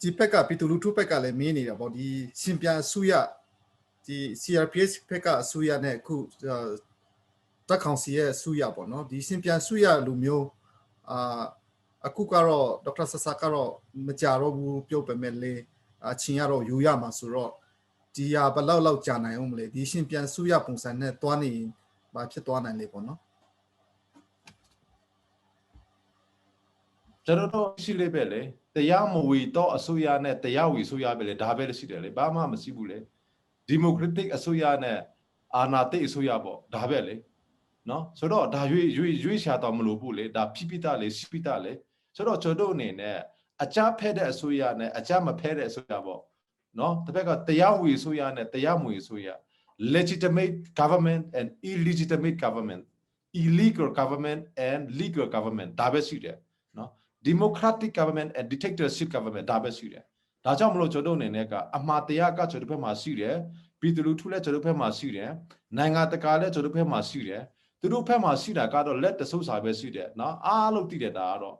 ဒီဘက်ကပြည်သူလူထုဘက်ကလည်းမင်းနေတာပေါ့ဒီရှင်ပြန်အစိုးရဒီ CRPH ဘက်ကအစိုးရနဲ့အခုတက်ကောင်စီရဲ့အစိုးရပေါ့နော်ဒီရှင်ပြန်အစိုးရလူမျိုးအခုကတော့ဒေါက်တာဆဆာကတော့မကြတော့ဘူးပြုတ်ပေမဲ့လေအချင်းကတော့ယူရမှာဆိုတော့ဒီဟာဘယ်လောက်ကြာနိုင်အောင်မလဲဒီရှင်ပြန်အစိုးရပုံစံနဲ့တွားနေဘာဖြစ်သွားနိုင်လဲပေါ့နော်ကျွန်တော်တို့ရှိလေးပဲလေတရားမဝေတော့အစိုးရနဲ့တရားဝေဆိုရပဲလေဒါပဲရှိတယ်လေဘာမှမရှိဘူးလေဒီမိုကရက်တစ်အစိုးရနဲ့အာဏာသိအစိုးရပေါ့ဒါပဲလေနော်ဆိုတော့ဒါရွေးရှာတော့မလို့ဘူးလေဒါဖိပိတလေစီပိတလေဆိုတော့ကျွန်တော်တို့အနေနဲ့အကြဖဲတဲ့အစိုးရနဲ့အကြမဖဲတဲ့အစိုးရပေါ့နော်တစ်ဖက်ကတရားဝေအစိုးရနဲ့တရားမဝေအစိုးရ legitimate government and illegitimate government illegal government and legal government ဒါပဲရှိတယ်နော် democratic government and dictatorship government ဒါပဲရှိတယ်ဒါကြောင့်မလို့ကျွန်တော်တို့အနေနဲ့ကအမှားတရားကကျွန်တော်တို့ဘက်မှာရှိတယ်ပြည်သူလူထုလည်းကျွန်တော်တို့ဘက်မှာရှိတယ်နိုင်ငံတကာလည်းကျွန်တော်တို့ဘက်မှာရှိတယ်သူတို့ဘက်မှာရှိတာကတော့လက်တဆုပ်စာပဲရှိတယ်နော်အားလုံးသိတယ်ဒါကတော့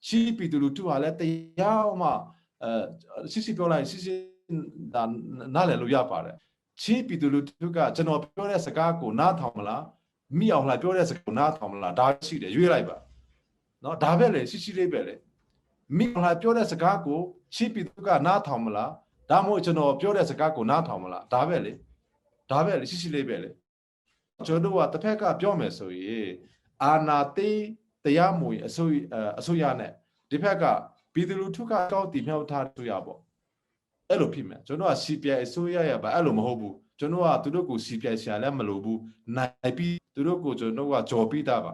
ရှိပြည်သူလူထုဟာလည်းတရားမှစစ်ပြောလိုက်စစ်ဒါနားလည်လို့ရပါတယ်ရှိပြည်သူလူထုကကျွန်တော်ပြောတဲ့စကားကိုနားထောင်မလားမိအောင်လားပြောတဲ့စကားကိုနားထောင်မလားဒါရှိတယ်ရွေးလိုက်ပါနော်ဒါပဲလေရှိလေးပဲလေမိအောင်လားပြောတဲ့စကားကိုရှိပြည်သူကနားထောင်မလားဒါမှမဟုတ်ကျွန်တော်ပြောတဲ့စကားကိုနားထောင်မလားဒါပဲလေရှိလေးပဲလေကျွန်တော်တို့ကတစ်ဖက်ကပြောမယ်ဆိုရင်အာနာသိတရားမူအစိုးရနဲ့ဒီဖက်ကပြည်သူလူထုကကောက်တည်မြောက်ထားဆိုရပေါ့အဲ့လိုဖြစ်မယ်ကျွန်တော်က CPI အစိုးရရပါအဲ့လိုမဟုတ်ဘူးကျွန်တော်ကသူတို့ကို CPI ဆရာလည်းမလိုဘူးနိုင်ပြီးသူတို့ကိုကျွန်တော်ကကြော်ပြီးသားပါ